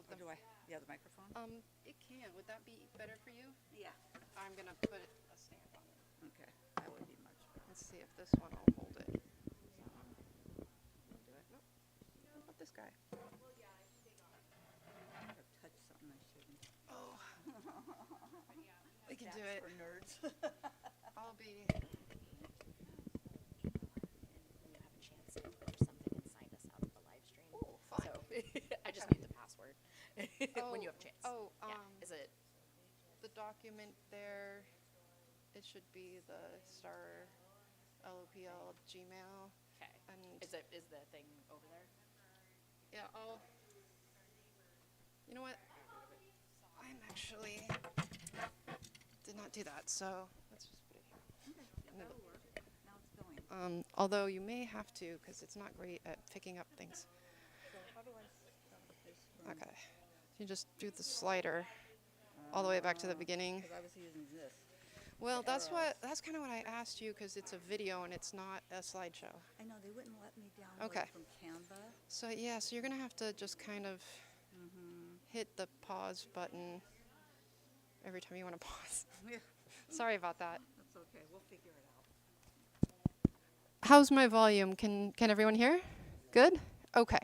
Or do I? Yeah, the microphone? It can. Would that be better for you? Yeah. I'm gonna put a stamp on it. Okay, that would be much better. Let's see if this one will hold it. Will do it? Nope. What about this guy? I've touched something I shouldn't. Oh, we can That's do it. for nerds. I'll be. And you have a chance to or something and signed us out of the live stream. Oh, fine. So I just need the password when you have a chance. Oh, yeah. Is it? the document there? It should be the star LOPL Gmail. Okay. And Is the thing over there? yeah, you know what? I'm actually did not do that, so let's just put it here. Okay, yeah, that'll work. Now it's going. Although you may have to, because it's not great at picking up things. So how do I start this from? Okay. You just do the slider all the way back to the beginning. Because I was using this. Well, the that's arrows. kind of what I asked you, because it's a video and it's not a slideshow. I know, they wouldn't let me download Okay. it from Canva. So yeah, so you're gonna have to just kind of hit the pause button every time you want to pause. Yeah, Sorry about that. that's okay, we'll figure it out. How's my volume? Can everyone hear? Good? Okay.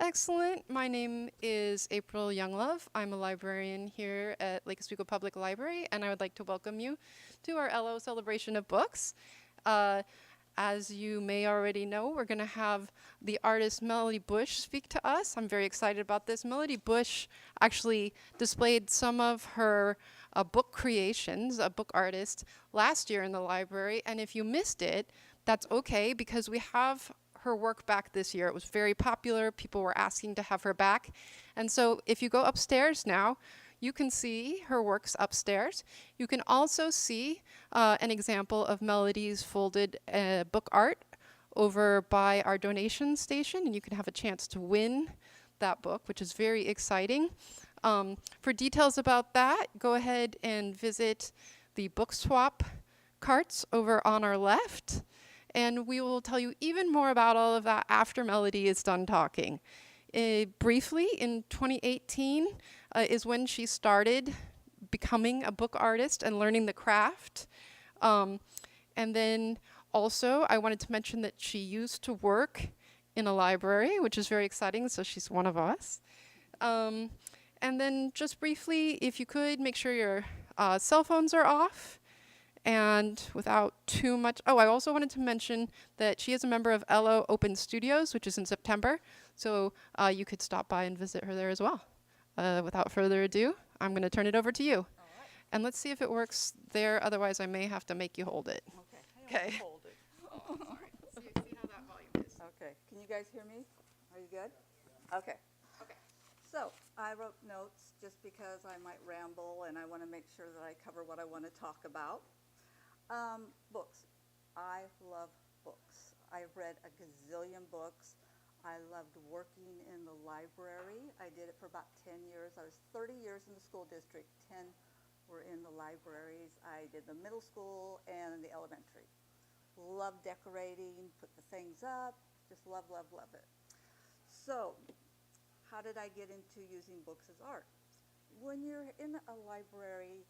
Excellent. My name is April Younglove. I'm a librarian here at Lake Oswego Public Library, and I would like to welcome you to our LO Celebration of Books. As you may already know, we're going to have the artist Melody Bush speak to us. I'm very excited about this. Melody Bush actually displayed some of her book creations, a book artist, last year in the library, and if you missed it, that's okay, because we have her work back this year. It was very popular. People were asking to have her back. And so if you go upstairs now, you can see her works upstairs. You can also see an example of Melody's folded book art over by our donation station, and you can have a chance to win that book, which is very exciting. For details about that, go ahead and visit the book swap carts over on our left, and we will tell you even more about all of that after Melody is done talking. Briefly, in 2018 is when she started becoming a book artist and learning the craft. And then also, I wanted to mention that she used to work in a library, which is very exciting, so she's one of us. And then just briefly, if you could, make sure your cell phones are off. And without too much, oh, I also wanted to mention that she is a member of LO Open Studios, which is in September. So you could stop by and visit her there as well. Without further ado, I'm going to turn it over to you. All right. And let's see if it works there. Otherwise, I may have to make you hold it. Okay. Okay. Hold it. Oh, all right. See how that volume is. Okay, can you guys hear me? Are you good? Okay. Okay. So I wrote notes just because I might ramble and I want to make sure that I cover what I want to talk about. Books. I love books. I've read a gazillion books. I loved working in the library. I did it for about 10 years. I was 30 years in the school district, 10 were in the libraries. I did the middle school and the elementary. Love decorating, put the things up, just love, love, love it. So, how did I get into using books as art? When you're in a library,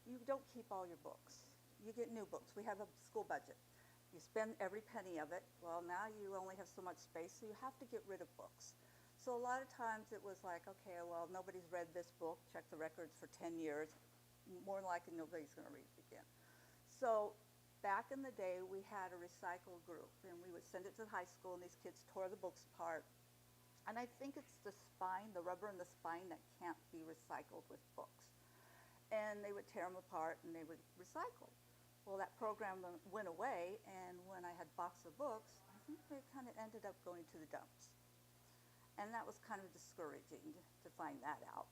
you don't keep all your books. You get new books. We have a school budget. You spend every penny of it. Well, now you only have so much space, so you have to get rid of books. So a lot of times it was like, okay, well, nobody's read this book, check the records for 10 years. More than likely, nobody's going to read it again. So back in the day, we had a recycle group, and we would send it to the high school, and these kids tore the books apart. And I think it's the spine, the rubber in the spine, that can't be recycled with books. And they would tear them apart, and they would recycle. Well, that program went away, and when I had a box of books, I think they kind of ended up going to the dumps. And that was kind of discouraging to find that out.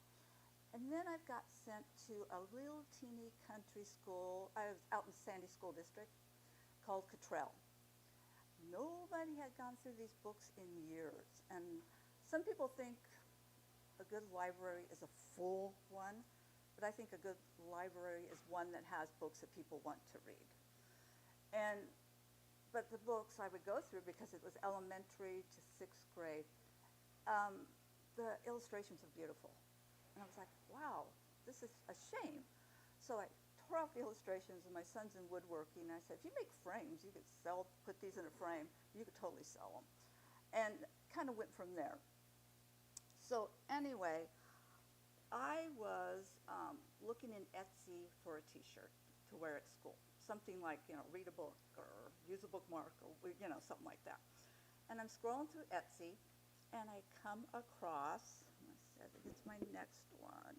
And then I got sent to a little teeny country school. I was out in Sandy School District called Cottrell. Nobody had gone through these books in years. And some people think a good library is a full one. But I think a good library is one that has books that people want to read. But the books I would go through, because it was elementary to 6th grade, the illustrations are beautiful. And I was like, wow, this is a shame. So I tore off the illustrations, and my son's in woodworking, and I said, if you make frames, you could put these in a frame, you could totally sell them. And kind of went from there. So anyway, I was looking in Etsy for a t-shirt to wear at school. Something like, read a book or use a bookmark or, something like that. And I'm scrolling through Etsy, and I come across, I said, it's my next one.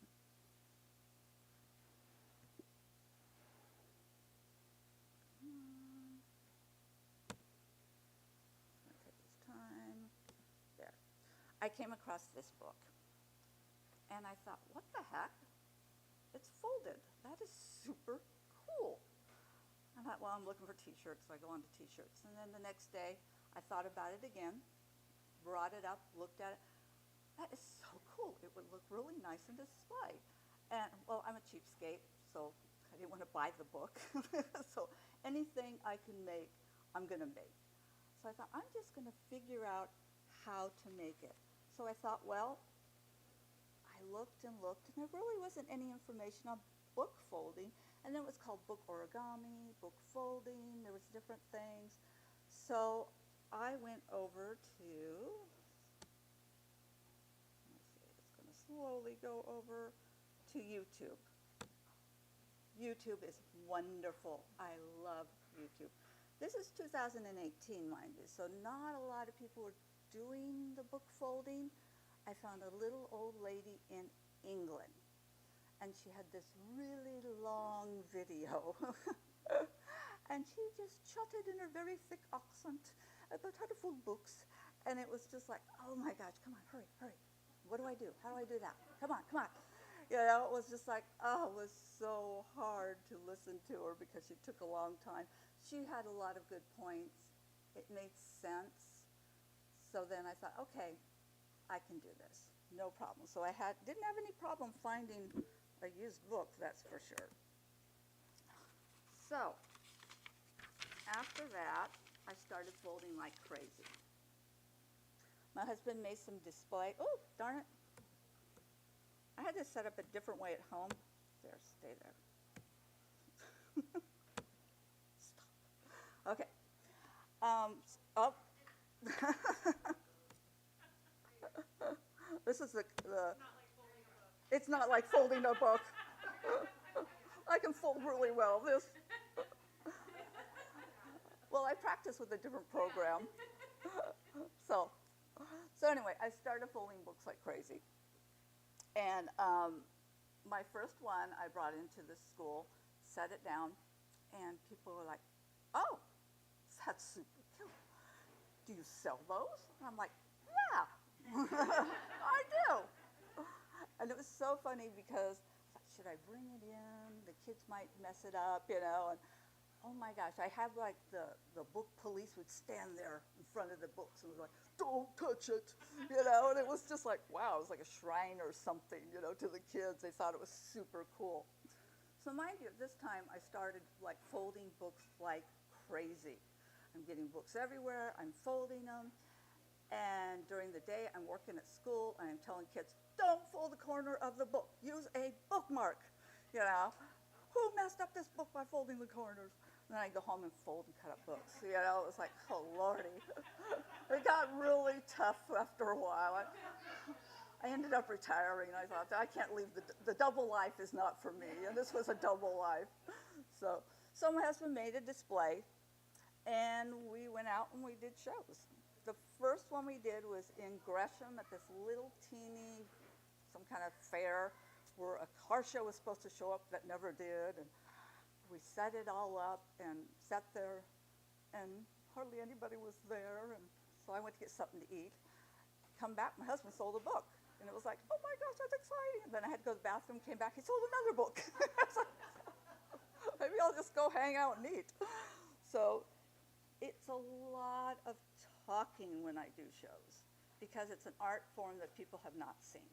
Take this time. There. I came across this book, and I thought, what the heck? It's folded. That is super cool. I thought, well, I'm looking for t-shirts, so I go on to t-shirts. And then the next day, I thought about it again, brought it up, looked at it. That is so cool. It would look really nice in display. And, well, I'm a cheapskate, so I didn't want to buy the book. So anything I can make, I'm going to make. So I thought, I'm just going to figure out how to make it. So I thought, well, I looked, and there really wasn't any information on book folding. And then it was called book origami, book folding. There was different things. So I went over to, let's see, it's going to slowly go over to YouTube. YouTube is wonderful. I love YouTube. This is 2018, mind you, so not a lot of people were doing the book folding. I found a little old lady in England, and she had this really long video. And she just chatted in her very thick accent about how to fold books. And it was just like, oh my gosh, come on, hurry, hurry. What do I do? How do I do that? Come on, come on. It was just like, it was so hard to listen to her because she took a long time. She had a lot of good points. It made sense. So then I thought, okay, I can do this, no problem. So I didn't have any problem finding a used book, that's for sure. So after that, I started folding like crazy. My husband made some display. Oh, darn it. I had this set up a different way at home. There, stay there. Stop. Okay. This is it's not like folding a book. I can fold really well. Well, I practice with a different program. So anyway, I started folding books like crazy. And my first one I brought into the school, set it down, and people were like, oh, that's super cool. Do you sell those? And I'm like, yeah, I do. And it was so funny because I thought, should I bring it in? The kids might mess it up, and oh my gosh, I have like the book police would stand there in front of the books and was like, don't touch it, and it was just like, wow, it was like a shrine or something, to the kids. They thought it was super cool. So mind you, this time I started like folding books like crazy. I'm getting books everywhere, I'm folding them, and during the day I'm working at school and I'm telling kids, don't fold the corner of the book, use a bookmark, Who messed up this book by folding the corners? And then I go home and fold and cut up books. It was like, oh, Lordy. It got really tough after a while. I ended up retiring. I thought, I can't leave, the double life is not for me. And this was a double life. So my husband made a display, and we went out and we did shows. The first one we did was in Gresham at this little teeny, some kind of fair, where a car show was supposed to show up that never did. And we set it all up and sat there, and hardly anybody was there. And so I went to get something to eat. Come back, my husband sold a book. And it was like, oh my gosh, that's exciting. And then I had to go to the bathroom, came back, he sold another book. Maybe I'll just go hang out and eat. So it's a lot of talking when I do shows, because it's an art form that people have not seen.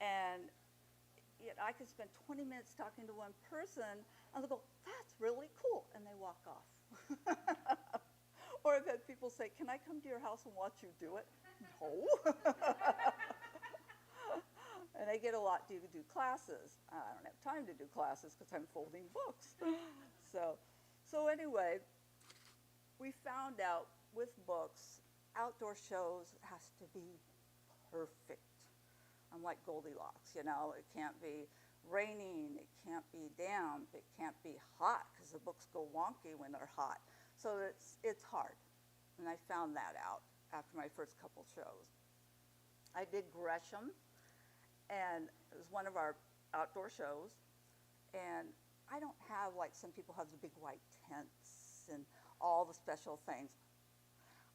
And yet I could spend 20 minutes talking to one person, and they'll go, that's really cool, and they walk off. Or I've had people say, can I come to your house and watch you do it? No. And I get a lot to do classes. I don't have time to do classes because I'm folding books. So anyway, we found out with books, outdoor shows has to be perfect. I'm like Goldilocks, you know, it can't be raining, it can't be damp, it can't be hot because the books go wonky when they're hot. So it's hard, and I found that out after my first couple shows. I did Gresham, and it was one of our outdoor shows, and I don't have, like some people have the big white tents and all the special things.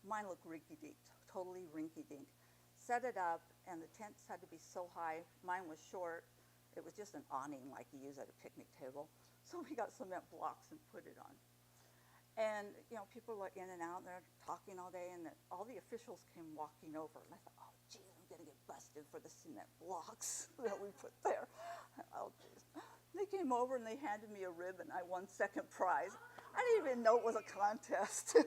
Mine looked rinky-dink, totally rinky-dink. Set it up, and the tents had to be so high. Mine was short. It was just an awning like you use at a picnic table. So we got cement blocks and put it on. And, you know, people were in and out, and they're talking all day, and all the officials came walking over. And I thought, oh, geez, I'm going to get busted for the cement blocks that we put there. Oh, geez. They came over, and they handed me a ribbon. I won second prize. I didn't even know it was a contest.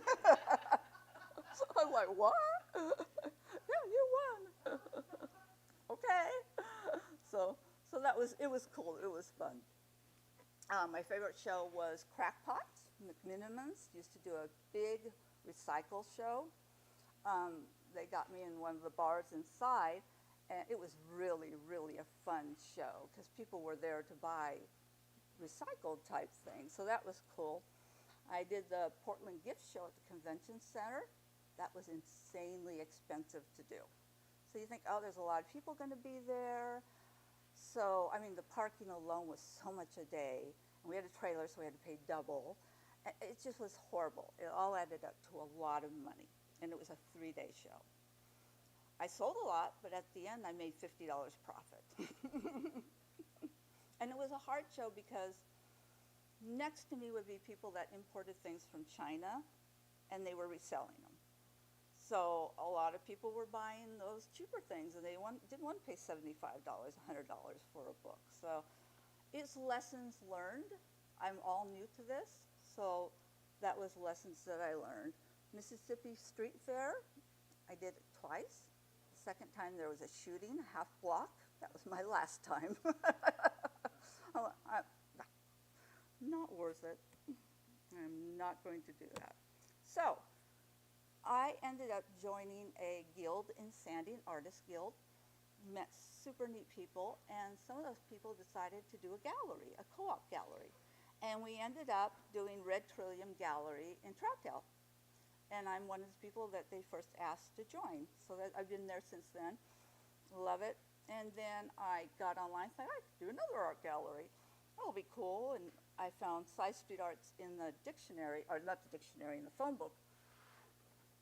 So I'm like, what? Yeah, you won. Okay. So it was cool. It was fun. My favorite show was Crackpots. McMinimans used to do a big recycle show. They got me in one of the bars inside, and it was really, really a fun show because people were there to buy recycled type things. So that was cool. I did the Portland Gift Show at the Convention Center. That was insanely expensive to do. So you think, oh, there's a lot of people going to be there. So, I mean, the parking alone was so much a day. And we had a trailer, so we had to pay double. It just was horrible. It all added up to a lot of money. And it was a 3-day show. I sold a lot, but at the end, I made $50 profit. And it was a hard show because next to me would be people that imported things from China, and they were reselling them. So a lot of people were buying those cheaper things, and they didn't want to pay $75, $100 for a book. So it's lessons learned. I'm all new to this, so that was lessons that I learned. Mississippi Street Fair, I did it twice. The second time there was a shooting, a half block. That was my last time. Not worth it. I'm not going to do that. So I ended up joining a guild in Sandy, an artist guild, met super neat people, and some of those people decided to do a gallery, a co-op gallery. And we ended up doing Red Trillium Gallery in Troutdale. And I'm one of the people that they first asked to join. So that I've been there since then. Love it. And then I got online and said, I could do another art gallery. That'll be cool. And I found Side Street Arts in the dictionary, or not the dictionary, in the phone book.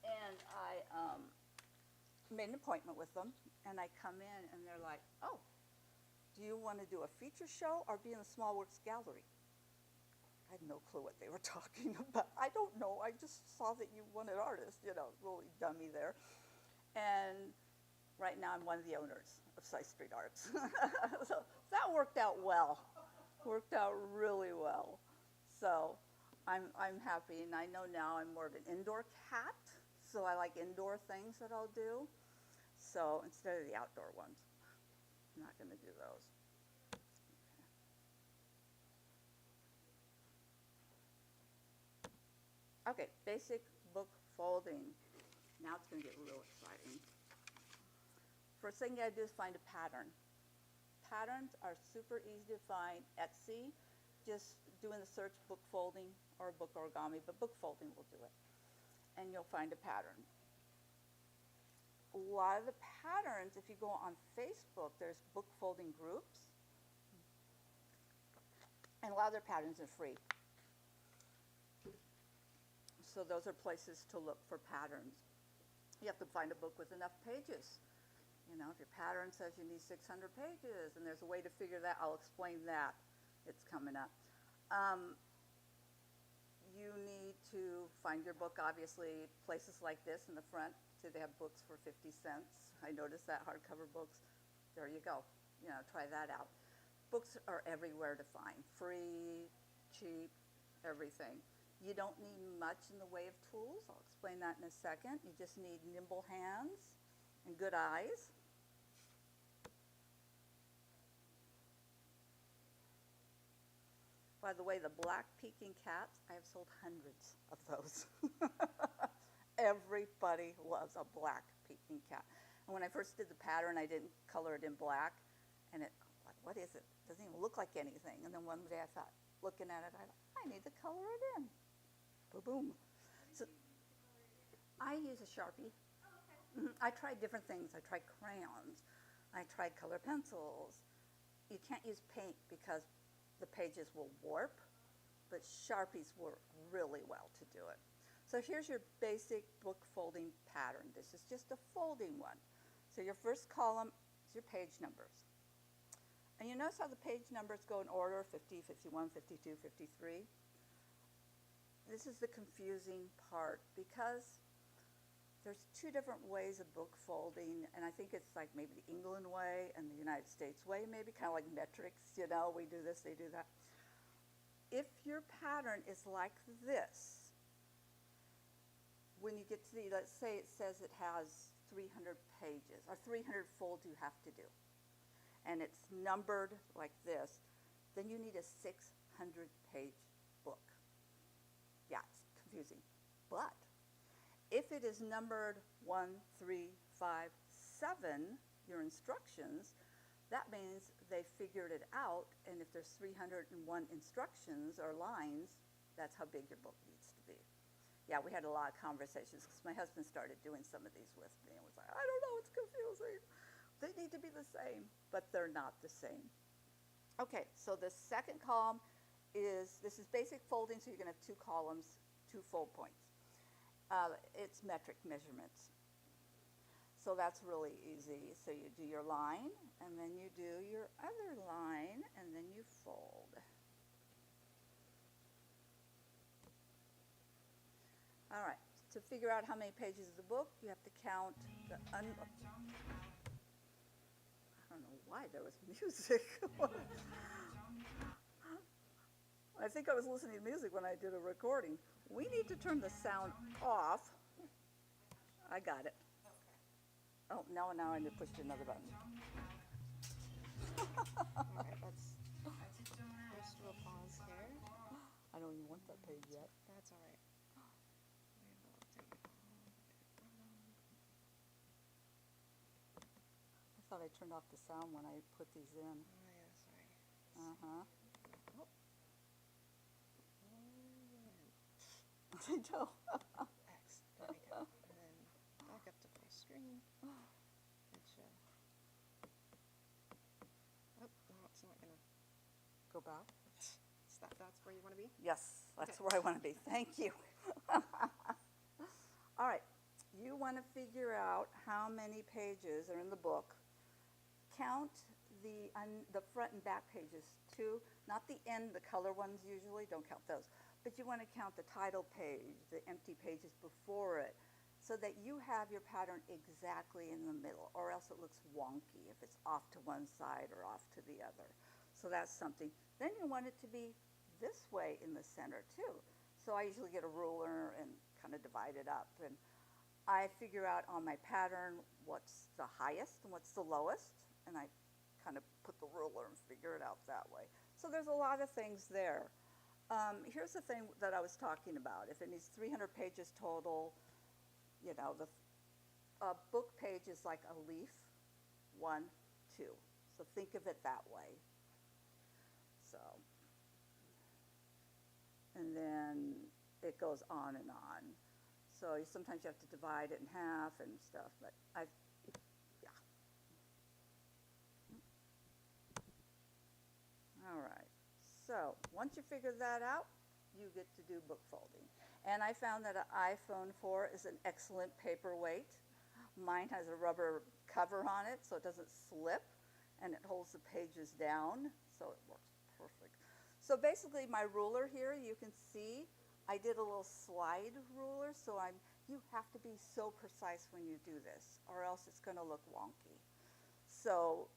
And I made an appointment with them. And I come in and they're like, oh, do you want to do a feature show or be in the Small Works Gallery? I had no clue what they were talking about. I don't know. I just saw that you wanted artists, you know, really dummy there. And right now I'm one of the owners of Side Street Arts. So that worked out well. Worked out really well. So I'm happy, and I know now I'm more of an indoor cat, so I like indoor things that I'll do. So instead of the outdoor ones, I'm not going to do those. Okay, basic book folding. Now it's going to get real exciting. First thing you got to do is find a pattern. Patterns are super easy to find. Etsy, just doing the search book folding or book origami, but book folding will do it. And you'll find a pattern. A lot of the patterns, if you go on Facebook, there's book folding groups. And a lot of their patterns are free. So those are places to look for patterns. You have to find a book with enough pages. You know, if your pattern says you need 600 pages, and there's a way to figure that, I'll explain that. It's coming up. You need to find your book, obviously, places like this in the front. So they have books for 50 cents. I noticed that, hardcover books. There you go. You know, try that out. Books are everywhere to find. Free, cheap, everything. You don't need much in the way of tools. I'll explain that in a second. You just need nimble hands and good eyes. By the way, the black Peking cats, I have sold hundreds of those. Everybody loves a black Peking cat. And when I first did the pattern, I didn't color it in black. And what is it? It doesn't even look like anything. And then one day I thought, looking at it, I need to color it in. Boom. So I use a Sharpie. I tried different things. I tried crayons. I tried color pencils. You can't use paint because the pages will warp, but Sharpies work really well to do it. So here's your basic book folding pattern. This is just a folding one. So your first column is your page numbers. And you notice how the page numbers go in order, 50, 51, 52, 53. This is the confusing part because there's two different ways of book folding, and I think it's like maybe the England way and the United States way, maybe kind of like metrics, you know, we do this, they do that. If your pattern is like this, when you get to the, let's say it says it has 300 pages, or 300 folds you have to do, and it's numbered like this, then you need a 600-page book. Yeah, it's confusing, but if it is numbered 1, 3, 5, 7, your instructions, that means they figured it out, and if there's 301 instructions or lines, that's how big your book needs to be. Yeah, we had a lot of conversations because my husband started doing some of these with me and was like, I don't know, it's confusing. They need to be the same, but they're not the same. Okay, so the second column is, this is basic folding, so you're gonna have 2 columns, 2 fold points. It's metric measurements. So that's really easy. So you do your line, and then you do your other line, and then you fold. All right, to figure out how many pages of the book, you have to count the I don't know why there was music. I think I was listening to music when I did a recording. We need to turn the sound off. I got it. Oh, now I need to push another button. All right, let's do a pause here. I don't even want that page yet. That's all right. I thought I turned off the sound when I put these in. Oh, yeah, sorry. Uh-huh. Oh. I know. X, there we go. And then back up to full screen. It should. Oh, no, it's not gonna. Go back. That's where you want to be? Yes, that's Okay. where I want to be. Thank you. All right, you want to figure out how many pages are in the book. Count the front and back pages too, not the end, the color ones usually, don't count those. But you want to count the title page, the empty pages before it, so that you have your pattern exactly in the middle, or else it looks wonky if it's off to one side or off to the other. So that's something. Then you want it to be this way in the center too. So I usually get a ruler and kind of divide it up. And I figure out on my pattern what's the highest and what's the lowest, and I kind of put the ruler and figure it out that way. So there's a lot of things there. Here's the thing that I was talking about. If it needs 300 pages total, you know, the book page is like a leaf, 1, 2. So think of it that way. So, and then it goes on and on. So sometimes you have to divide it in half and stuff, but yeah. All right. So once you figure that out, you get to do book folding. And I found that an iPhone 4 is an excellent paperweight. Mine has a rubber cover on it so it doesn't slip, and it holds the pages down, so it works perfect. So basically my ruler here, you can see I did a little slide ruler, so you have to be so precise when you do this, or else it's going to look wonky. So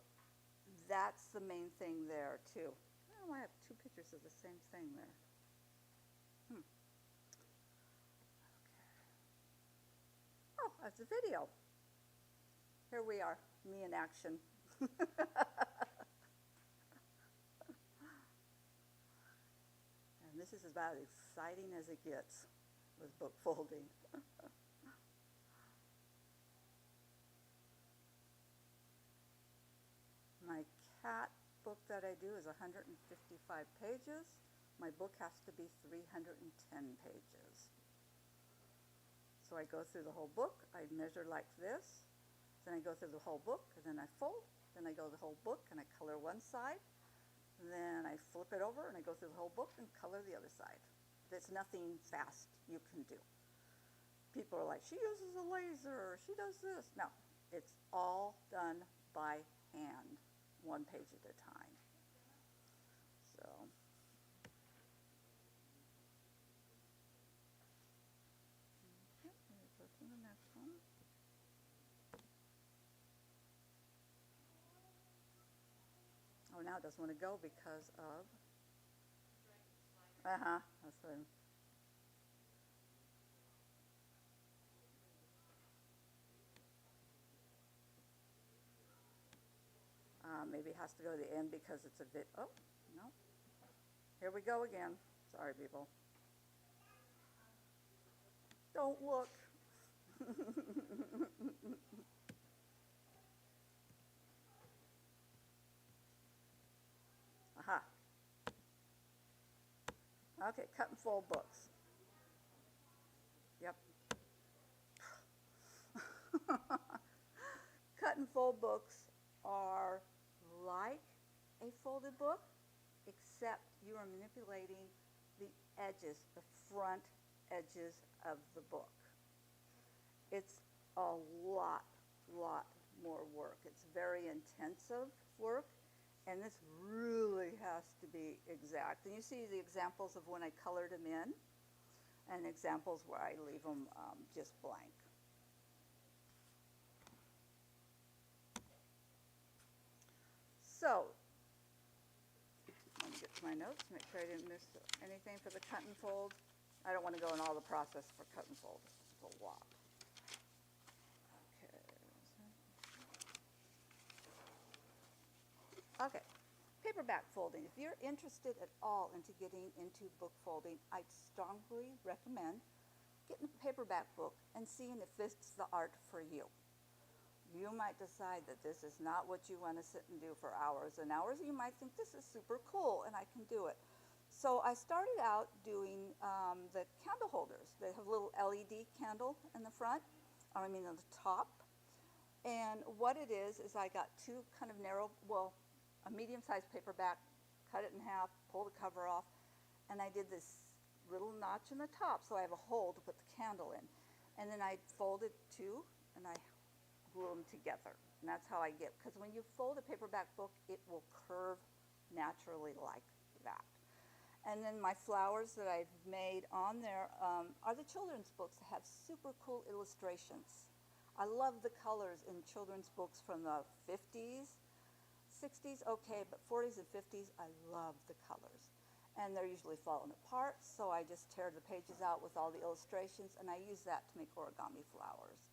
that's the main thing there too. Oh, I have 2 pictures of the same thing there. Okay. Oh, that's a video. Here we are, me in action. And this is about as exciting as it gets with book folding. My cat book that I do is 155 pages. My book has to be 310 pages. So I go through the whole book, I measure like this, then I go through the whole book, and then I fold, then I go the whole book and I color one side, then I flip it over and I go through the whole book and color the other side. There's nothing fast you can do. People are like, she uses a laser, she does this. No, it's all done by hand, one page at a time. So. Okay, go to the next one. Oh, now it doesn't want to go because of. That's what. Maybe it has to go to the end because it's a bit. Oh, no. Here we go again. Sorry, people. Don't look. Aha. Okay, cut and fold books. Yep. Cut and fold books are like a folded book, except you are manipulating the edges, the front edges of the book. It's a lot more work. It's very intensive work, and this really has to be exact. And you see the examples of when I colored them in, and examples where I leave them just blank. So, let me get to my notes, make sure I didn't miss anything for the cut and fold. I don't want to go in all the process for cut and fold. It's a lot. Okay, paperback folding. If you're interested at all into getting into book folding, I'd strongly recommend getting a paperback book and seeing if this is the art for you. You might decide that this is not what you want to sit and do for hours and hours. You might think this is super cool and I can do it. So I started out doing the candle holders. They have a little LED candle in the front, on the top. And what it is I got two kind of narrow, a medium-sized paperback, cut it in half, pull the cover off, and I did this little notch in the top so I have a hole to put the candle in. And then I folded two and I glue them together. And that's how I get, because when you fold a paperback book, it will curve naturally like that. And then my flowers that I've made on there are the children's books that have super cool illustrations. I love the colors in children's books from the 50s, 60s, okay, but 40s and 50s, I love the colors. And they're usually falling apart, so I just tear the pages out with all the illustrations, and I use that to make origami flowers.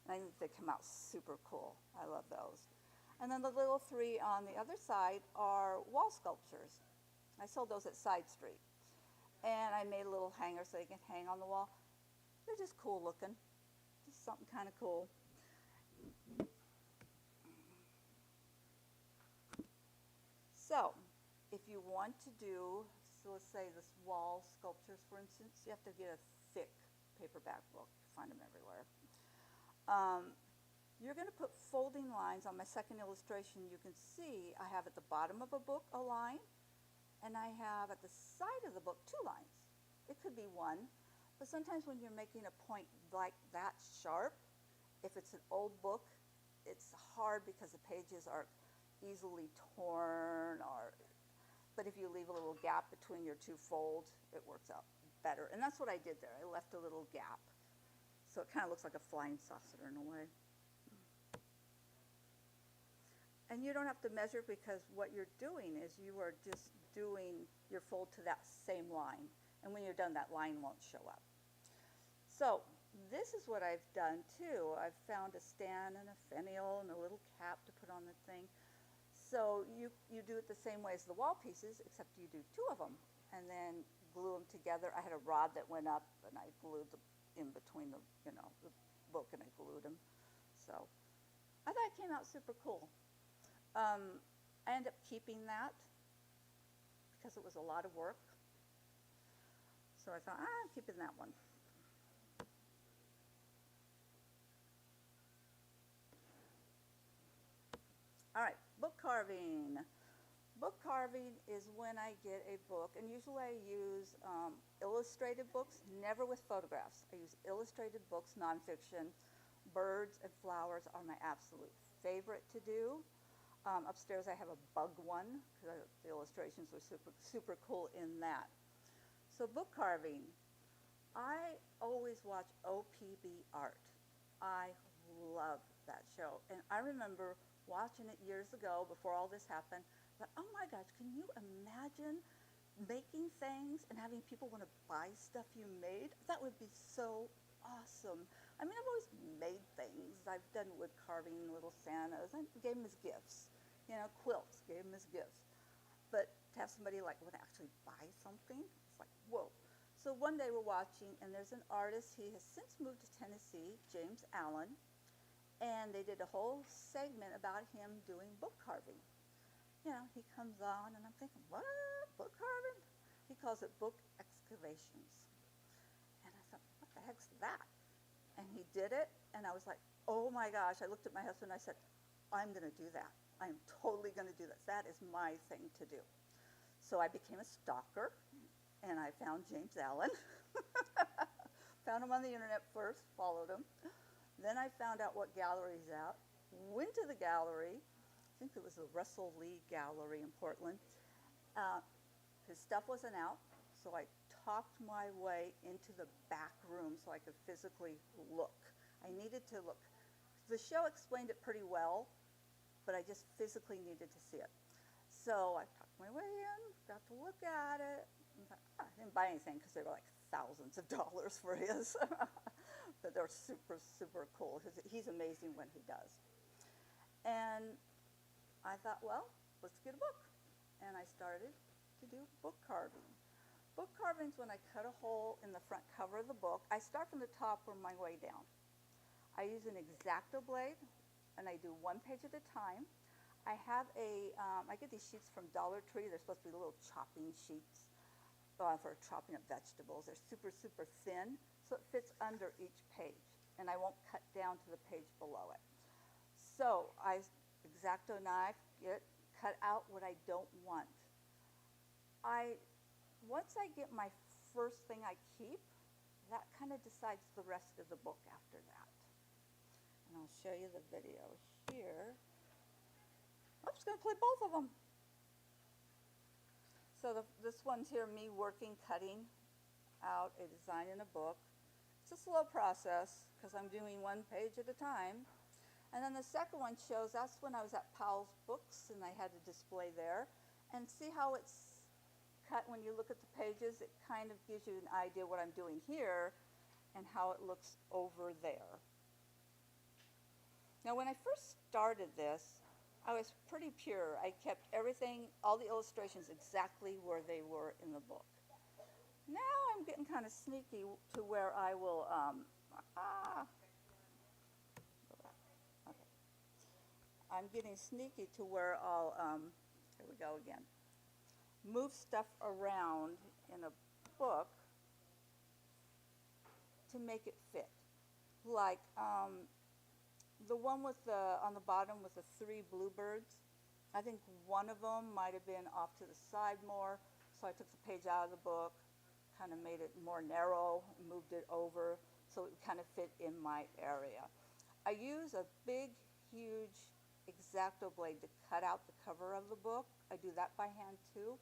And I think they come out super cool. I love those. And then the little three on the other side are wall sculptures. I sold those at Side Street. And I made a little hanger so they can hang on the wall. They're just cool looking. Just something kind of cool. So, if you want to do, so let's say this wall sculptures, for instance, you have to get a thick paperback book. You find them everywhere. You're going to put folding lines on my second illustration. You can see I have at the bottom of a book a line, and I have at the side of the book 2 lines. It could be one, but sometimes when you're making a point like that sharp, if it's an old book, it's hard because the pages are easily torn, but if you leave a little gap between your 2 folds, it works out better. And that's what I did there. I left a little gap. So it kind of looks like a flying saucer in a way. And you don't have to measure, because what you're doing is you are just doing your fold to that same line. And when you're done, that line won't show up. So this is what I've done too. I've found a stand and a finial and a little cap to put on the thing. So you do it the same way as the wall pieces, except you do 2 of them. And then glue them together. I had a rod that went up, and I glued them in between the book, and I glued them. So I thought it came out super cool. I ended up keeping that because it was a lot of work. So I thought, I'm keeping that one. All right, book carving. Book carving is when I get a book, and usually I use illustrated books, never with photographs. I use illustrated books, nonfiction. Birds and flowers are my absolute favorite to do. Upstairs I have a bug one, because the illustrations are super, super cool in that. So book carving, I always watch OPB Art. I love that show. And I remember watching it years ago before all this happened. But oh my gosh, can you imagine making things and having people want to buy stuff you made? That would be so awesome. I mean, I've always made things. I've done wood carving, little Santas. I gave them as gifts. Quilts, gave them as gifts. But to have somebody like want to actually buy something, it's like, whoa. So one day we're watching, and there's an artist. He has since moved to Tennessee, James Allen, and they did a whole segment about him doing book carving. He comes on, and I'm thinking, what? Book carving? He calls it book excavations. And I thought, what the heck's that? And he did it, and I was like, oh my gosh. I looked at my husband, and I said, I'm going to do that. I am totally going to do that. That is my thing to do. So I became a stalker, and I found James Allen. Found him on the internet first, followed him. Then I found out what gallery he's at, went to the gallery. I think it was the Russell Lee Gallery in Portland. His stuff wasn't out, so I talked my way into the back room so I could physically look. I needed to look. The show explained it pretty well, but I just physically needed to see it. So I talked my way in, got to look at it. I didn't buy anything because they were like thousands of dollars for his. But they're super, super cool. He's amazing when he does. And I thought, well, let's get a book. And I started to do book carving. Book carving is when I cut a hole in the front cover of the book. I start from the top, work my way down. I use an X-Acto blade, and I do one page at a time. I have I get these sheets from Dollar Tree. They're supposed to be little chopping sheets for chopping up vegetables. They're super, super thin, so it fits under each page, and I won't cut down to the page below it. So I X-Acto knife, cut out what I don't want. Once I get my first thing I keep, that kind of decides the rest of the book after that. And I'll show you the video here. I'm just going to play both of them. So this one's here, me working, cutting out a design in a book. It's a slow process because I'm doing one page at a time. And then the second one shows, that's when I was at Powell's Books, and I had a display there. And see how it's cut when you look at the pages? It kind of gives you an idea what I'm doing here and how it looks over there. Now, when I first started this, I was pretty pure. I kept everything, all the illustrations exactly where they were in the book. Now I'm getting kind of sneaky to where I will, okay. I'm getting sneaky to where I'll, here we go again, move stuff around in a book to make it fit. Like, the one with on the bottom with the 3 bluebirds, I think one of them might have been off to the side more, so I took the page out of the book, kind of made it more narrow, moved it over, so it would kind of fit in my area. I use a big, huge X-Acto blade to cut out the cover of the book. I do that by hand too.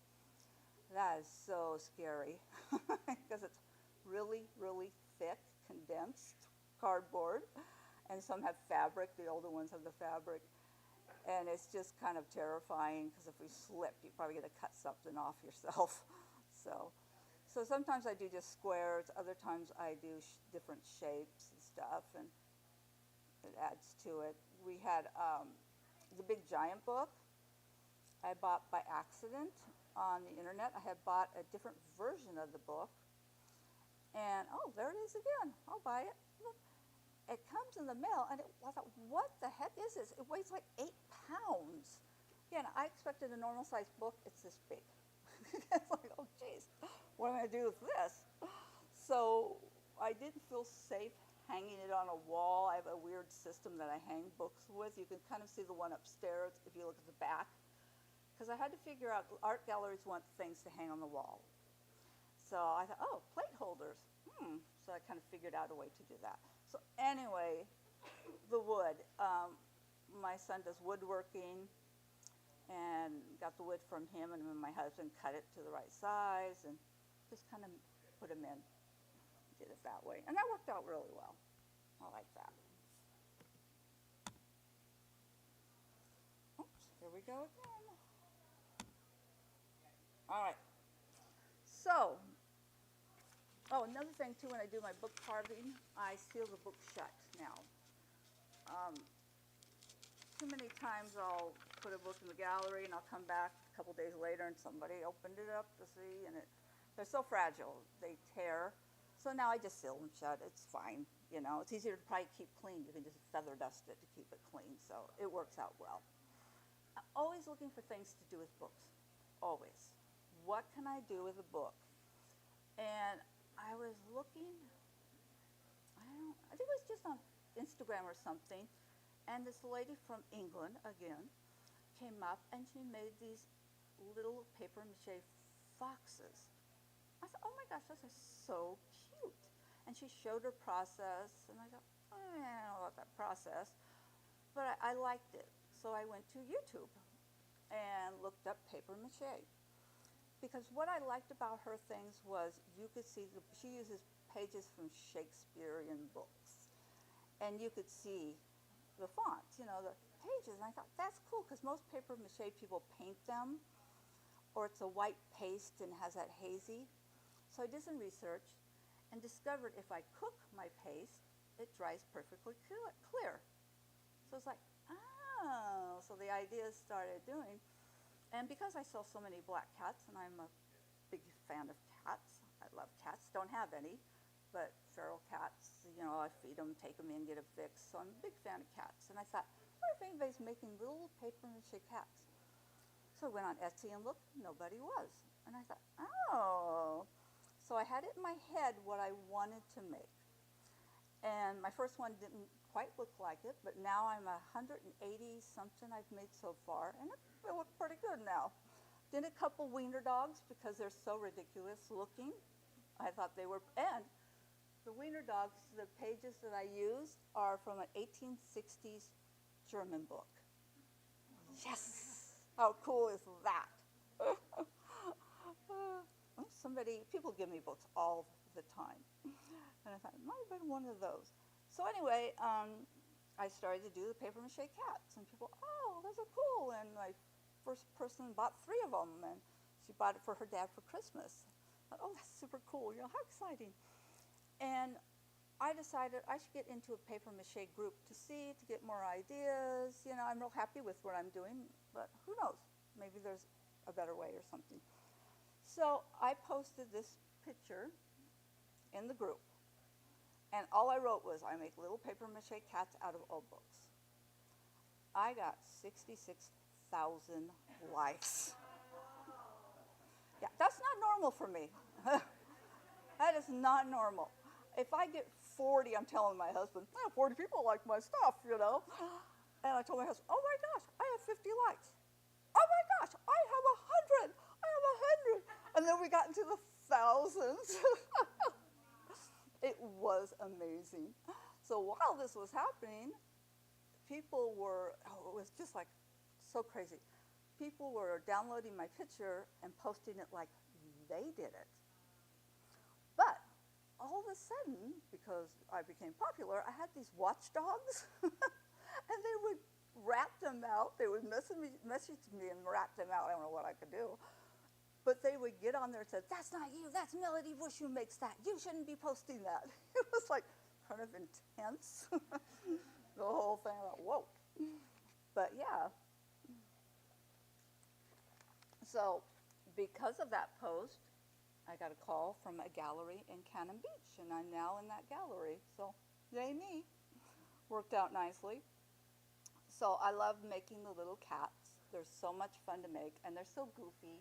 That is so scary because it's really, really thick, condensed cardboard. And some have fabric, the older ones have the fabric. And it's just kind of terrifying because if we slipped, you're probably going to cut something off yourself. So sometimes I do just squares, other times I do different shapes and stuff, and it adds to it. We had the big giant book I bought by accident. on the internet. I had bought a different version of the book. And, oh, there it is again. I'll buy it. It comes in the mail, and I thought, what the heck is this? It weighs like 8 pounds. Again, I expected a normal-sized book. It's this big. It's like, oh, geez, what am I going to do with this? So I didn't feel safe hanging it on a wall. I have a weird system that I hang books with. You can kind of see the one upstairs if you look at the back. Because I had to figure out, art galleries want things to hang on the wall. So I thought, oh, plate holders. So I kind of figured out a way to do that. So anyway, the wood. My son does woodworking, and got the wood from him, and then my husband cut it to the right size, and just kind of put them in. Did it that way. And that worked out really well. I like that. Oops, here we go again. All right. So, oh, another thing too, when I do my book carving, I seal the book shut now. Too many times I'll put a book in the gallery and I'll come back a couple days later and somebody opened it up to see, and they're so fragile, they tear. So now I just seal them shut. It's fine, you know. It's easier to probably keep clean. You can just feather dust it to keep it clean, so it works out well. I'm always looking for things to do with books, always. What can I do with a book? And I was looking, I think it was just on Instagram or something, and this lady from England, again, came up and she made these little paper mache foxes. I thought, oh my gosh, those are so cute. And she showed her process, and I thought, I don't know about that process, but I liked it. So I went to YouTube and looked up paper mache. Because what I liked about her things was you could see, she uses pages from Shakespearean books. And you could see the fonts, you know, the pages. And I thought, that's cool, because most paper mache people paint them, or it's a white paste and has that hazy. So I did some research and discovered if I cook my paste, it dries perfectly clear. So it's like, oh, so the ideas started doing. And because I saw so many black cats, and I'm a big fan of cats, I love cats, don't have any, but feral cats, you know, I feed them, take them in, get them fixed, so I'm a big fan of cats. And I thought, what if anybody's making little paper mache cats? So I went on Etsy and looked, nobody was. And I thought, oh. So I had it in my head what I wanted to make. And my first one didn't quite look like it, but now I'm 180 something I've made so far, and it look pretty good now. Did a couple wiener dogs because they're so ridiculous looking. I thought they were, and the wiener dogs, the pages that I used are from an 1860s German book. Yes! How cool is that? People give me books all the time. And I thought, it might have been one of those. So anyway, I started to do the paper mache cats. And people, oh, those are cool. And my first person bought 3 of them. And she bought it for her dad for Christmas. I thought, oh, that's super cool. You know, how exciting. And I decided I should get into a paper mache group to get more ideas. You know, I'm real happy with what I'm doing, but who knows? Maybe there's a better way or something. So I posted this picture in the group, and all I wrote was, I make little paper mache cats out of old books. I got 66,000 likes. Yeah, that's not normal for me. That is not normal. If I get 40, I'm telling my husband, 40 people like my stuff, you know. And I told my husband, oh my gosh, I have 50 likes. Oh my gosh, I have 100. I have 100. And then we got into the thousands. It was amazing. So while this was happening, people were, it was just like so crazy. People were downloading my picture and posting it like they did it. But all of a sudden, because I became popular, I had these watchdogs, and they would rat them out. They would message me and rat them out. I don't know what I could do. But they would get on there and say, that's not you, that's Melody Bush who makes that. You shouldn't be posting that. It was like kind of intense, the whole thing. I thought, whoa. But yeah. So because of that post, I got a call from a gallery in Cannon Beach, and I'm now in that gallery. So, yay me. Worked out nicely. So I love making the little cats. They're so much fun to make, and they're so goofy,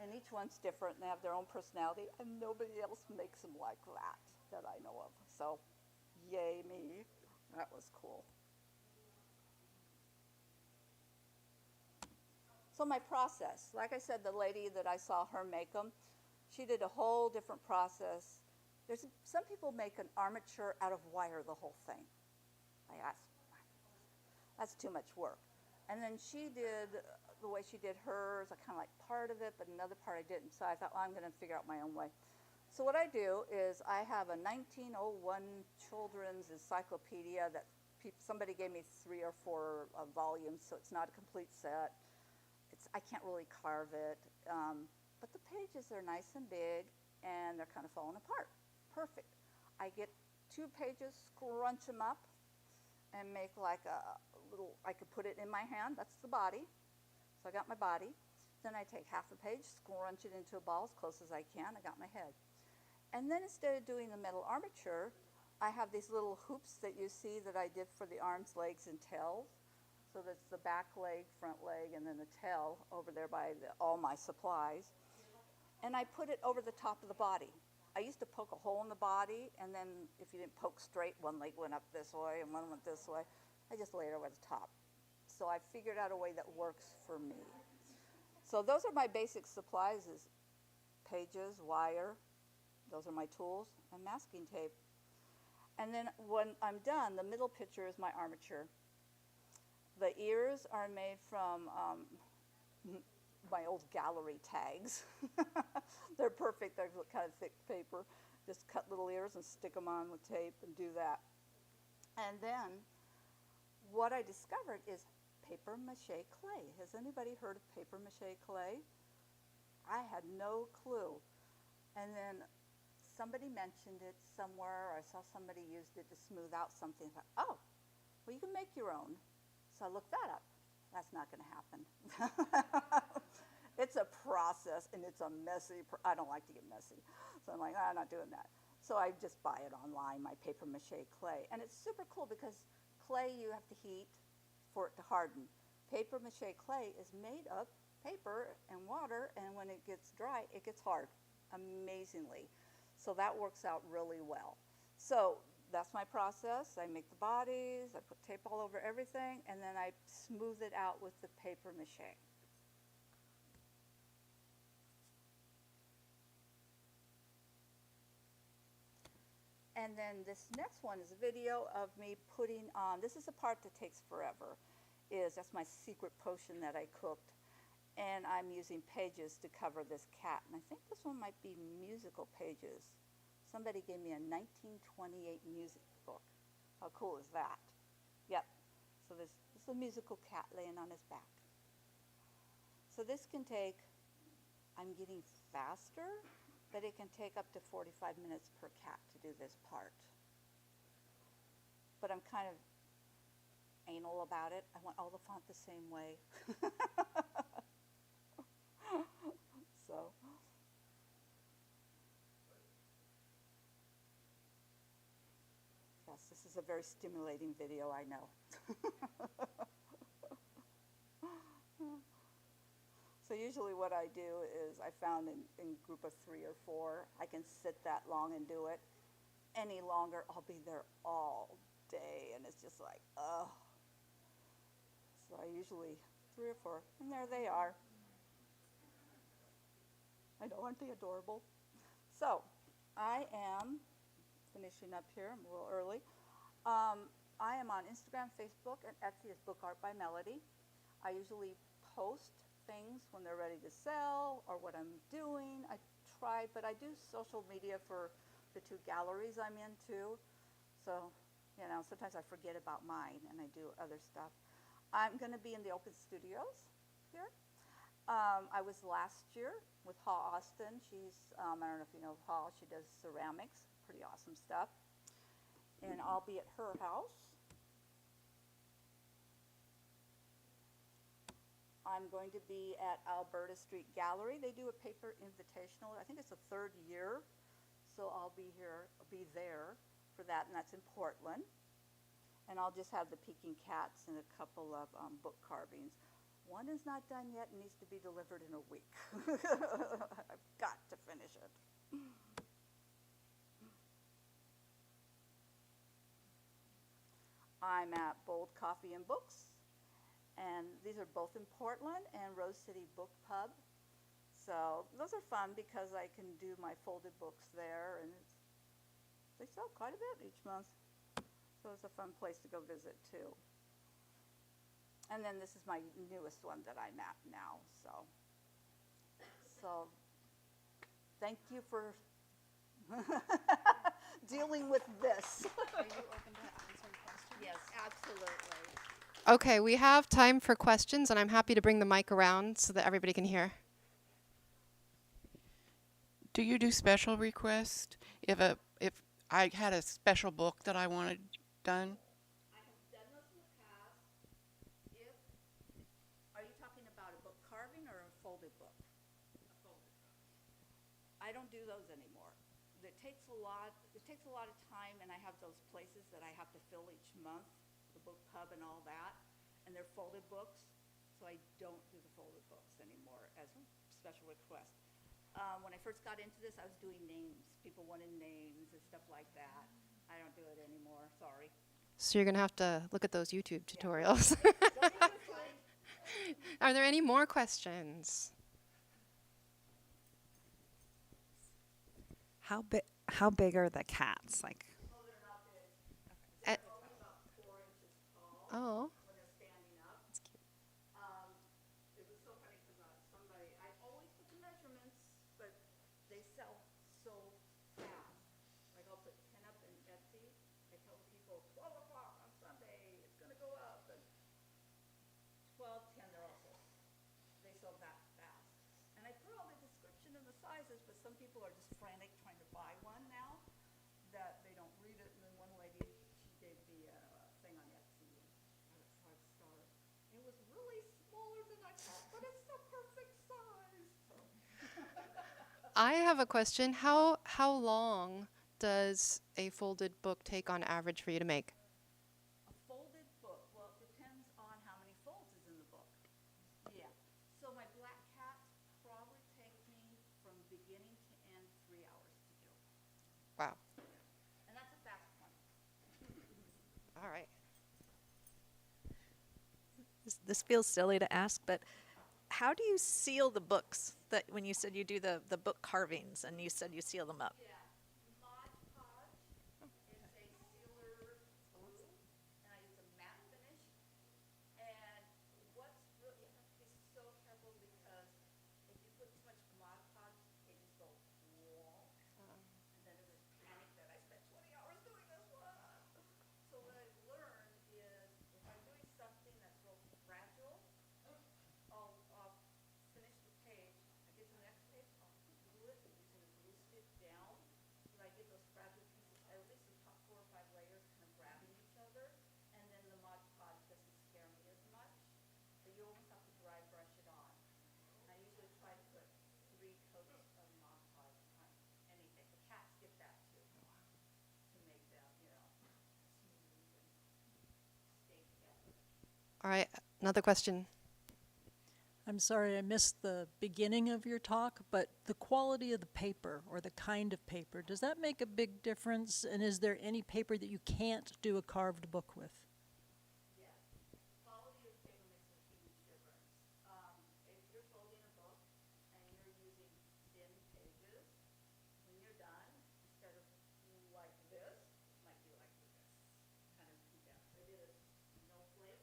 and each one's different, and they have their own personality, and nobody else makes them like that I know of. So, yay me. That was cool. So my process, like I said, the lady that I saw her make them, she did a whole different process. Some people make an armature out of wire, the whole thing. Like that's too much work. And then she did, the way she did hers, I kind of like part of it, but another part I didn't. So I thought, well, I'm going to figure out my own way. So what I do is I have a 1901 children's encyclopedia that somebody gave me 3 or 4 volumes, so it's not a complete set. I can't really carve it, but the pages are nice and big, and they're kind of falling apart. Perfect. I get 2 pages, scrunch them up, and make like a little, I could put it in my hand. That's the body. So I got my body. Then I take half a page, scrunch it into a ball as close as I can. I got my head. And then instead of doing the metal armature, I have these little hoops that you see that I did for the arms, legs, and tails. So that's the back leg, front leg, and then the tail over there by all my supplies. And I put it over the top of the body. I used to poke a hole in the body, and then if you didn't poke straight, one leg went up this way and one went this way. I just laid it over the top. So I figured out a way that works for me. So those are my basic supplies, is pages, wire, those are my tools, and masking tape. And then when I'm done, the middle picture is my armature. The ears are made from my old gallery tags. They're perfect. They're kind of thick paper. Just cut little ears and stick them on with tape and do that. And then what I discovered is paper mache clay. Has anybody heard of paper mache clay? I had no clue. And then somebody mentioned it somewhere, or I saw somebody used it to smooth out something. I thought, oh, well, you can make your own. So I looked that up. That's not going to happen. It's a process, and it's a messy, I don't like to get messy. So I'm like, I'm not doing that. So I just buy it online, my paper mache clay. And it's super cool because clay you have to heat for it to harden. Paper mache clay is made of paper and water, and when it gets dry, it gets hard, amazingly. So that works out really well. So that's my process. I make the bodies, I put tape all over everything, and then I smooth it out with the paper mache. And then this next one is a video of me putting on, this is a part that takes forever, that's my secret potion that I cooked. And I'm using pages to cover this cat. And I think this one might be musical pages. Somebody gave me a 1928 music book. How cool is that? Yep. So this is a musical cat laying on his back. So this can take, I'm getting faster, but it can take up to 45 minutes per cat to do this part. But I'm kind of anal about it. I want all the font the same way. So. Yes, this is a very stimulating video, I know. So usually what I do is I found in group of 3 or 4, I can sit that long and do it. Any longer, I'll be there all day, and it's just like, ugh. So I usually 3 or 4, and there they are. I know, aren't they adorable? So I am finishing up here. I'm a little early. I am on Instagram, Facebook, and Etsy as Book Art by Melody. I usually post things when they're ready to sell or what I'm doing. I try, but I do social media for the 2 galleries I'm in too. So, you know, sometimes I forget about mine and I do other stuff. I'm going to be in the Open Studios here. I was last year with Ha Austin. She's, I don't know if you know Ha, she does ceramics, pretty awesome stuff. And I'll be at her house. I I'm going to be at Alberta Street Gallery. They do a paper invitational. I think it's the third year. So I'll be there for that, and that's in Portland. And I'll just have the Peking cats and a couple of book carvings. One is not done yet and needs to be delivered in a week. I've got to finish it. I'm at Bold Coffee and Books, and these are both in Portland and Rose City Book Pub. So those are fun because I can do my folded books there, and they sell quite a bit each month. So it's a fun place to go visit too. And then this is my newest one that I'm at now. So thank you for dealing with this. Are you open to answering questions? Yes, absolutely. Okay, we have time for questions, and I'm happy to bring the mic around so that everybody can hear. Do you do special requests if I had a special book that I wanted done? I have done this in the past. Are you talking about a book carving or a folded book? A folded book. I don't do those anymore. It takes a lot of time, and I have those places that I have to fill each month, the book pub and all that, and they're folded books, so I don't do the folded books anymore as a special request. When I first got into this, I was doing names. People wanted names and stuff like that. I don't do it anymore, sorry. So you're going to have to look at those YouTube tutorials. Are there any more questions? How big are the cats? Like, Uh, Only about 4 inches tall oh, when they're standing up. that's cute. It was so funny because I always put the measurements, but they sell so fast. Like I'll put 10 up in Etsy. I tell people 12 o'clock on Sunday, it's going to go up. And 12, 10, they sell that fast. And I put all the description and the sizes, but some people are just frantic trying to buy one now that they don't read it. And then one lady, she gave me a thing on Etsy. I had a 5-star. It was really smaller than I thought, but it's the perfect size. So. I have a question. How long does a folded book take on average for you to make? A folded book, well, it depends on how many folds is in the book. Yeah. So my black cats probably take me from beginning to end 3 hours to do. Wow. And that's a fast one. All right. this feels silly to ask, but how do you seal the books? That when you said you do the book carvings and you said you seal them up. Yeah. Mod Podge is a sealer glue, and I use a matte finish. And what's really, you have to be so careful because if you put too much Mod Podge, it just goes wall. And then there's this panic that I spent 20 hours doing this one. So what I've learned is if I'm doing something that's real fragile, I'll finish the page. I get to the next page, I'll glue it using a glue stick down. So I get those fragile pieces, at least the top 4 or 5 layers kind of grabbing each other. And then the Mod Podge doesn't scare me as much. But you almost have to dry brush it on. And I usually try to put 3 coats of Mod Podge on anything. The cats get that too. To make them, smooth and stay together. All right. Another question. I'm sorry I missed the beginning of your talk, but the quality of the paper or the kind of paper, does that make a big difference? And is there any paper that you can't do a carved book with? Yes. Quality of paper makes a huge difference. If you're folding a book and you're using thin pages, when you're done, instead of like this, it might be like this, kind of condensed. It is snowflake,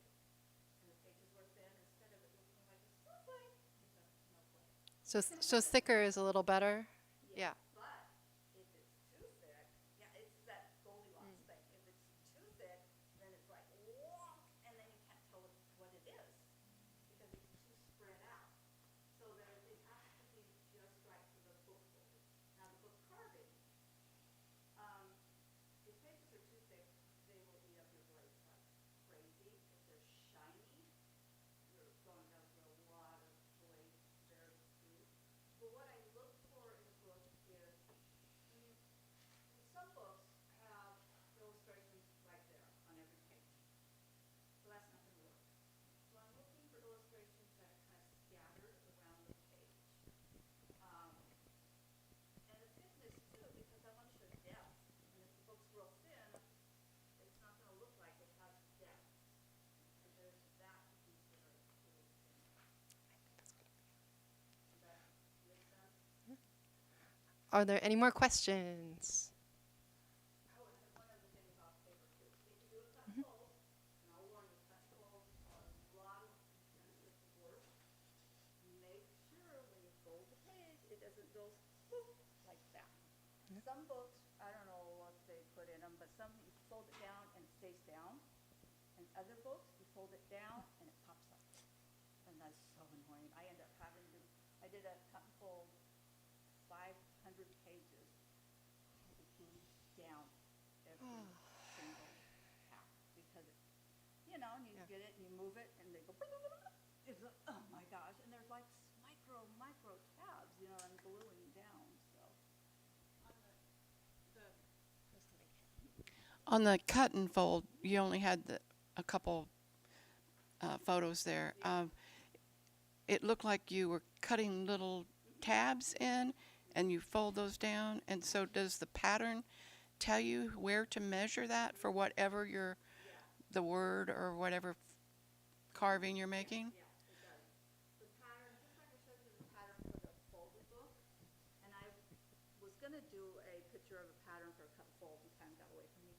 and the pages were thin. Instead of it looking like a snowflake, it's a snowflake. So thicker is a little better? Yeah. But if it's too thick, it's that Goldilocks thing. If it's too thick, then it's like wonk, and then you can't tell what it is because it's too spread out. So that it has to be just right for the book folding. Now the book carving, if pages are too thick, they will eat up your blades like crazy. If they're shiny, you're going to go through a lot Are there any more questions? Make sure when you fold the page, it doesn't go swoop like that. Some books, I don't know what they put in them, but some you fold it down and it stays down. And other books, you fold it down and it pops up. And that's so annoying. I end up having to, I did a cut and fold 500 pages. I had to glue down every single half because, you know, and you get it and you move it and they go, it's like, oh my gosh. And there's like micro tabs, you know, I'm gluing down, so. On the cut and fold, you only had a couple photos there. It looked like you were cutting little tabs in, and you fold those down. And so, does the pattern tell you where to measure that for whatever the word or whatever carving you're making? The pattern, just like I showed you the pattern for the folded book, and I was gonna do a picture of a pattern for a cut and fold, and time got away from me.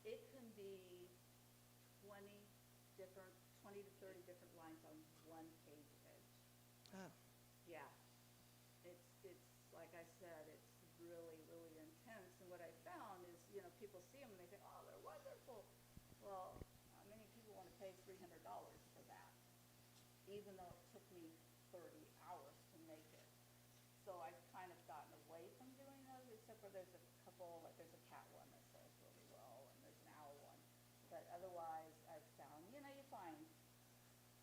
It can be 20 to 30 different lines on one page edge. Oh. Yeah. It's like I said, it's really, really intense, and what I found is, you know, people see them and they think, oh, they're wonderful. Well, many people want to pay $300 for that, even though it took me 30 hours to make it. So I've kind of gotten away from doing those, except for there's a couple, like there's a cat one that sells really well, and there's an owl one. But otherwise, I've found, you know, you find,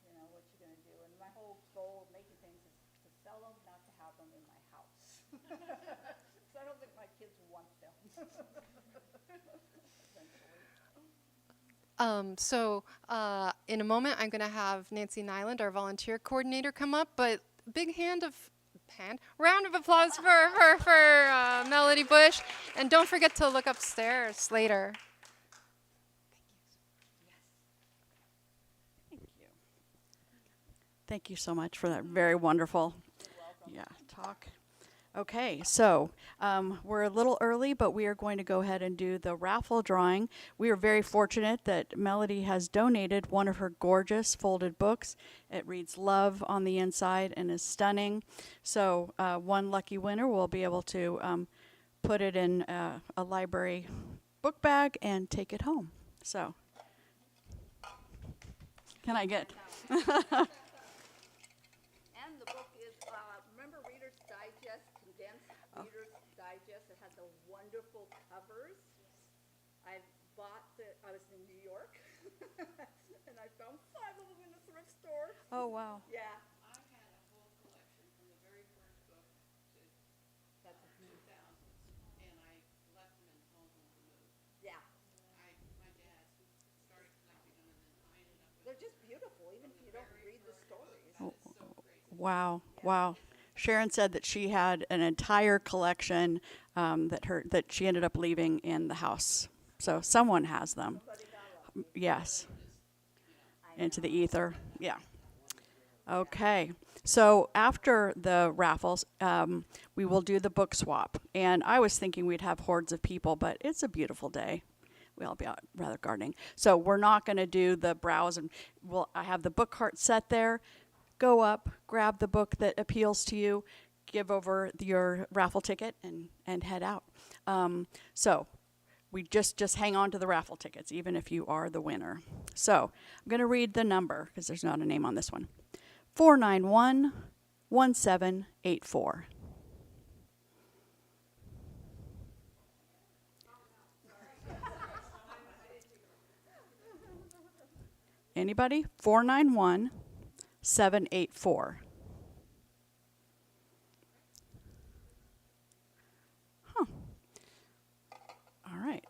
you know, what you're going to do. And my whole goal of making things is to sell them, not to have them in my house. So I don't think my kids want them. In a moment, I'm going to have Nancy Nyland, our volunteer coordinator, come up. But round of applause for Melody Bush, and don't forget to look upstairs later. Thank you so much for that very wonderful talk. Okay, so we're a little early, but we are going to go ahead and do the raffle drawing. We are very fortunate that Melody has donated one of her gorgeous folded books. It reads Love on the inside and is stunning. So one lucky winner will be able to put it in a library book bag and take it home. So, can I get... And the book is, remember Reader's Digest, condensed Reader's Digest? It had the wonderful covers. I was in New York, and I found 5 of them in the thrift store. Oh, wow. Yeah. I had a whole collection from the very first book to That's a 2000s, and I left them in home when we moved. Yeah. My dad started collecting them, and then I ended up with They're just beautiful, even if you don't read the stories. Wow, wow. Sharon said that she had an entire collection that she ended up leaving in the house. So someone has them. Yes. Into the ether. Yeah. Okay. So after the raffles, we will do the book swap. And I was thinking we'd have hordes of people, but it's a beautiful day. We'll be out rather gardening. So we're not going to do the browse. And I have the book cart set there. Go up, grab the book that appeals to you, give over your raffle ticket, and head out. So we just hang on to the raffle tickets, even if you are the winner. So I'm going to read the number, because there's not a name on this one. 491-1784. Anybody? 491-784. Huh. All right.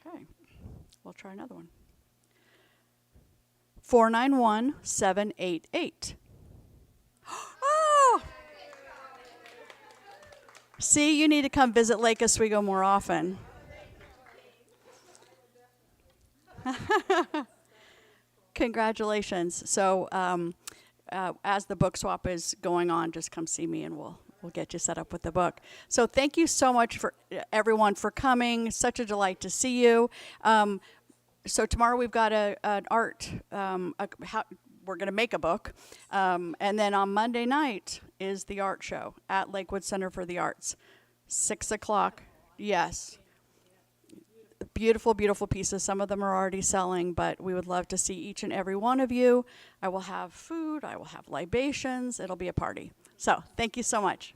Okay. We'll try another one. 491-788. Oh! See, you need to come visit Lake Oswego more often. Congratulations. So as the book swap is going on, just come see me and we'll get you set up with the book. So thank you so much for everyone for coming. Such a delight to see you. So tomorrow we've got an art, we're going to make a book. And then on Monday night is the art show at Lakewood Center for the Arts. 6 o'clock. Yes. Beautiful, beautiful pieces. Some of them are already selling, but we would love to see each and every one of you. I will have food. I will have libations. It'll be a party. So thank you so much.